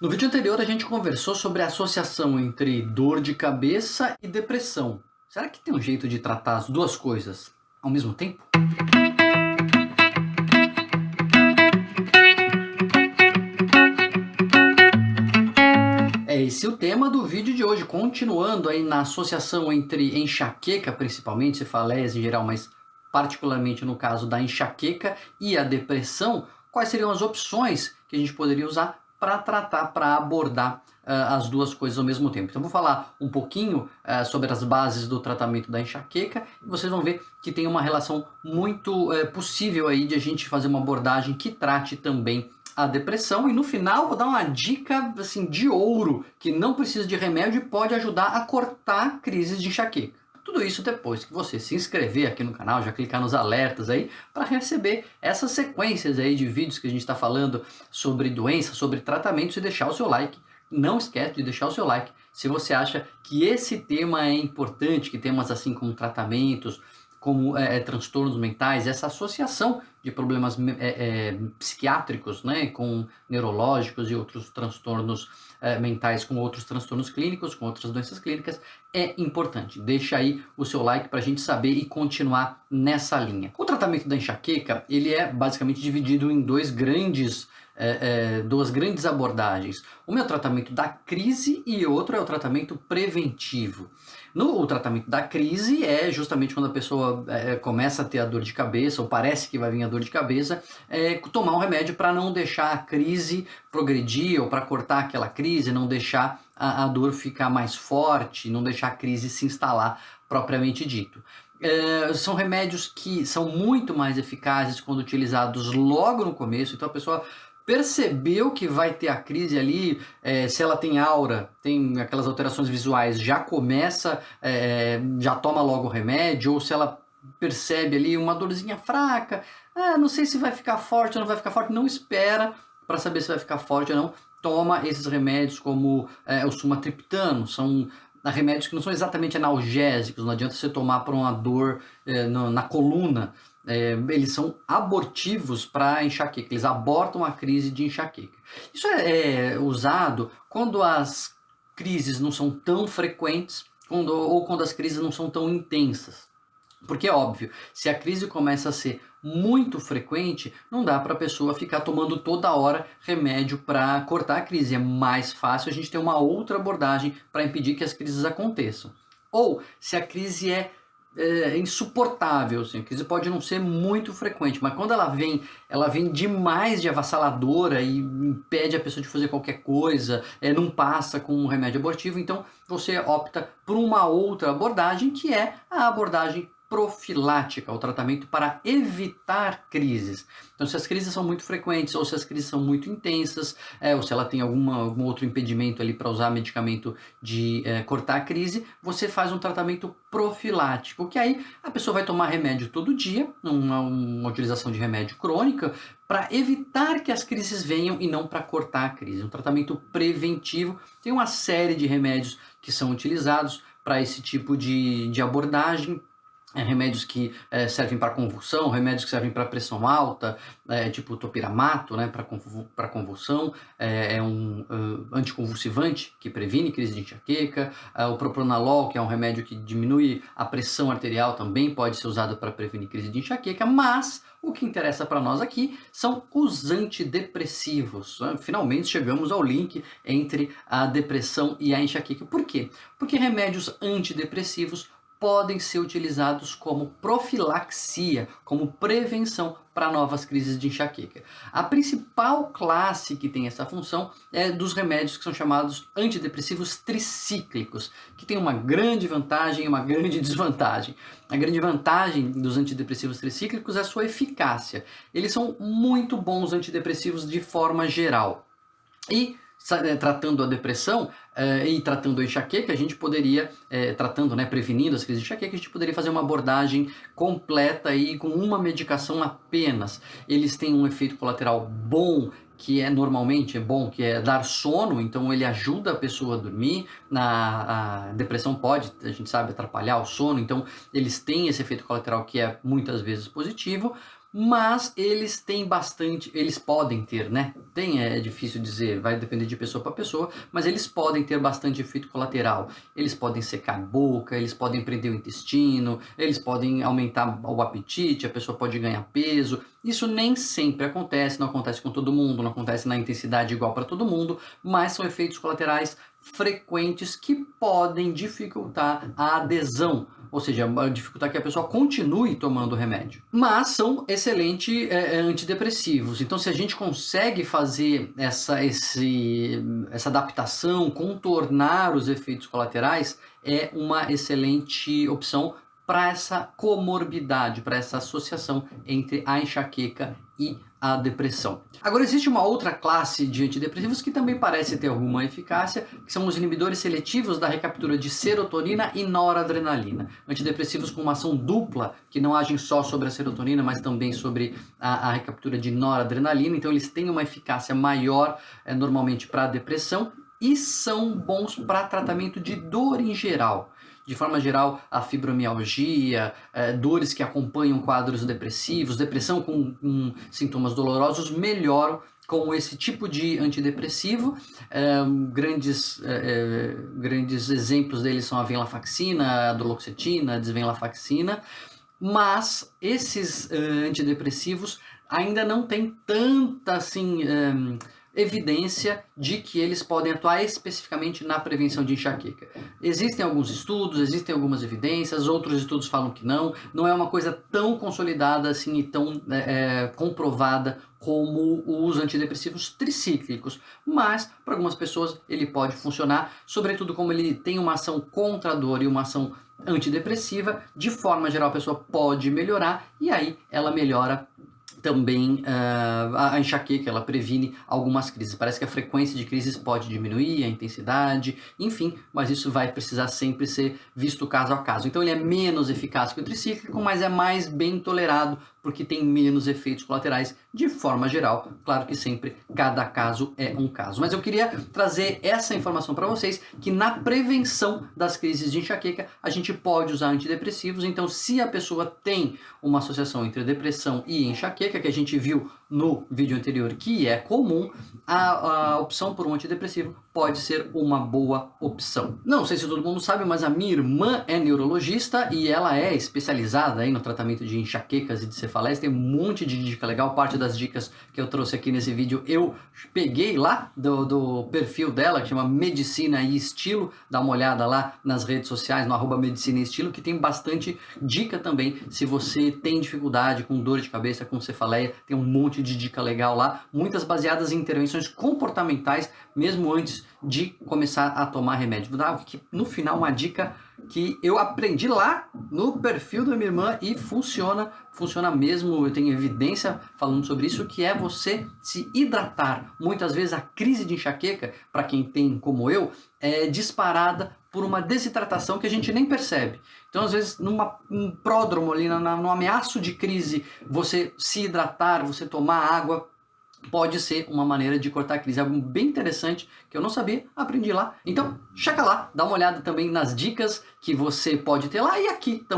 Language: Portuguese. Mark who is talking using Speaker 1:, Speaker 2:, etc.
Speaker 1: No vídeo anterior a gente conversou sobre a associação entre dor de cabeça e depressão. Será que tem um jeito de tratar as duas coisas ao mesmo tempo? É esse o tema do vídeo de hoje, continuando aí na associação entre enxaqueca, principalmente, cefaleias em geral, mas particularmente no caso da enxaqueca e a depressão, quais seriam as opções que a gente poderia usar para tratar, para abordar as duas coisas ao mesmo tempo. Então vou falar um pouquinho sobre as bases do tratamento da enxaqueca e vocês vão ver que tem uma relação muito possível aí de a gente fazer uma abordagem que trate também a depressão. E no final vou dar uma dica assim de ouro, que não precisa de remédio e pode ajudar a cortar crises de enxaqueca. Tudo isso depois que você se inscrever aqui no canal, já clicar nos alertas aí para receber essas sequências aí de vídeos que a gente está falando sobre doença, sobre tratamentos, e deixar o seu like. Não esquece de deixar o seu like se você acha que esse tema é importante, que temas assim como tratamentos, como transtornos mentais, essa associação de problemas psiquiátricos, né, com neurológicos e outros transtornos mentais, com outros transtornos clínicos, com outras doenças clínicas, é importante. Deixa aí o seu like para a gente saber e continuar nessa linha. O tratamento da enxaqueca, ele é basicamente dividido em duas grandes abordagens. Um é o tratamento da crise e outro é o tratamento preventivo. O tratamento da crise é justamente quando a pessoa começa a ter a dor de cabeça, ou parece que vai vir a dor de cabeça, tomar um remédio para não deixar a crise progredir, ou para cortar aquela crise, não deixar a dor ficar mais forte, não deixar a crise se instalar propriamente dito. São remédios que são muito mais eficazes quando utilizados logo no começo, então a pessoa percebeu que vai ter a crise ali, se ela tem aura, tem aquelas alterações visuais, já começa, já toma logo o remédio, ou se ela percebe ali uma dorzinha fraca, não sei se vai ficar forte ou não vai ficar forte, não espera para saber se vai ficar forte ou não, toma esses remédios como o sumatriptano, são remédios que não são exatamente analgésicos, não adianta você tomar para uma dor na coluna, eles são abortivos para enxaqueca, eles abortam a crise de enxaqueca. Isso é usado quando as crises não são tão frequentes, ou quando as crises não são tão intensas. Porque é óbvio, se a crise começa a ser muito frequente, não dá para a pessoa ficar tomando toda hora remédio para cortar a crise. É mais fácil a gente ter uma outra abordagem para impedir que as crises aconteçam. Ou se a crise é insuportável, assim, a crise pode não ser muito frequente, mas quando ela vem demais de avassaladora e impede a pessoa de fazer qualquer coisa, não passa com um remédio abortivo, então você opta por uma outra abordagem, que é a abordagem profilática, o tratamento para evitar crises. Então, se as crises são muito frequentes, ou se as crises são muito intensas, ou se ela tem algum outro impedimento ali para usar medicamento de cortar a crise, você faz um tratamento profilático, que aí a pessoa vai tomar remédio todo dia, uma utilização de remédio crônica, para evitar que as crises venham e não para cortar a crise. Um tratamento preventivo, tem uma série de remédios que são utilizados para esse tipo de abordagem. Remédios que servem para convulsão, remédios que servem para pressão alta, tipo topiramato, né, para convulsão, é um anticonvulsivante que previne crise de enxaqueca, o propranolol, que é um remédio que diminui a pressão arterial, também pode ser usado para prevenir crise de enxaqueca, mas o que interessa para nós aqui são os antidepressivos. Finalmente chegamos ao link entre a depressão e a enxaqueca. Por quê? Porque remédios antidepressivos podem ser utilizados como profilaxia, como prevenção para novas crises de enxaqueca. A principal classe que tem essa função é dos remédios que são chamados antidepressivos tricíclicos, que tem uma grande vantagem e uma grande desvantagem. A grande vantagem dos antidepressivos tricíclicos é a sua eficácia. Eles são muito bons antidepressivos de forma geral. E tratando a depressão e tratando a enxaqueca, a gente poderia, prevenindo as crises de enxaqueca, a gente poderia fazer uma abordagem completa e com uma medicação apenas. Eles têm um efeito colateral bom, que normalmente é bom, que é dar sono, então ele ajuda a pessoa a dormir. A depressão pode, a gente sabe, atrapalhar o sono, então eles têm esse efeito colateral que é muitas vezes positivo, mas eles têm bastante, eles podem ter, né? É difícil dizer, vai depender de pessoa para pessoa, mas eles podem ter bastante efeito colateral. Eles podem secar a boca, eles podem prender o intestino, eles podem aumentar o apetite, a pessoa pode ganhar peso. Isso nem sempre acontece, não acontece com todo mundo, não acontece na intensidade igual para todo mundo, mas são efeitos colaterais frequentes que podem dificultar a adesão, ou seja, dificultar que a pessoa continue tomando o remédio. Mas são excelentes antidepressivos. Então, se a gente consegue fazer essa adaptação, contornar os efeitos colaterais, é uma excelente opção para essa comorbidade, para essa associação entre a enxaqueca e a depressão. Agora, existe uma outra classe de antidepressivos que também parece ter alguma eficácia, que são os inibidores seletivos da recaptura de serotonina e noradrenalina. Antidepressivos com uma ação dupla, que não agem só sobre a serotonina, mas também sobre a recaptura de noradrenalina. Então, eles têm uma eficácia maior, normalmente, para a depressão, e são bons para tratamento de dor em geral. De forma geral, a fibromialgia, dores que acompanham quadros depressivos, depressão com sintomas dolorosos melhoram com esse tipo de antidepressivo. Grandes exemplos deles são a venlafaxina, a duloxetina, a desvenlafaxina, mas esses antidepressivos ainda não têm tanta assim evidência de que eles podem atuar especificamente na prevenção de enxaqueca. Existem alguns estudos, existem algumas evidências, outros estudos falam que não é uma coisa tão consolidada assim e tão comprovada como os antidepressivos tricíclicos, mas para algumas pessoas ele pode funcionar, sobretudo como ele tem uma ação contra a dor e uma ação antidepressiva. De forma geral, a pessoa pode melhorar e aí ela melhora também a enxaqueca, ela previne algumas crises. Parece que a frequência de crises pode diminuir, a intensidade, enfim, mas isso vai precisar sempre ser visto caso a caso. Então ele é menos eficaz que o tricíclico, mas é mais bem tolerado porque tem menos efeitos colaterais de forma geral. Claro que sempre cada caso é um caso. Mas eu queria trazer essa informação para vocês, que na prevenção das crises de enxaqueca a gente pode usar antidepressivos. Então, se a pessoa tem uma associação entre depressão e enxaqueca, que a gente viu no vídeo anterior que é comum, a opção por um antidepressivo pode ser uma boa opção. Não sei se todo mundo sabe, mas a minha irmã é neurologista e ela é especializada aí no tratamento de enxaquecas e de cefaleias. Tem um monte de dica legal. Parte das dicas que eu trouxe aqui nesse vídeo eu peguei lá do perfil dela, que chama Medicina e Estilo. Dá uma olhada lá nas redes sociais, no @Medicina e Estilo, que tem bastante dica também. Se você tem dificuldade com dor de cabeça, com cefaleia, tem um monte de dica legal lá, muitas baseadas em intervenções comportamentais, mesmo antes de começar a tomar remédio. Vou dar aqui no final uma dica que eu aprendi lá no perfil da minha irmã e funciona mesmo. Eu tenho evidência falando sobre isso, que é você se hidratar. Muitas vezes a crise de enxaqueca, para quem tem como eu, é disparada por uma desidratação que a gente nem percebe. Então, às vezes, num pródromo ali, num ameaço de crise, você se hidratar, você tomar água, pode ser uma maneira de cortar a crise. Algo bem interessante que eu não sabia, aprendi lá. Então, checa lá, dá uma olhada também nas dicas que você pode ter lá e aqui também.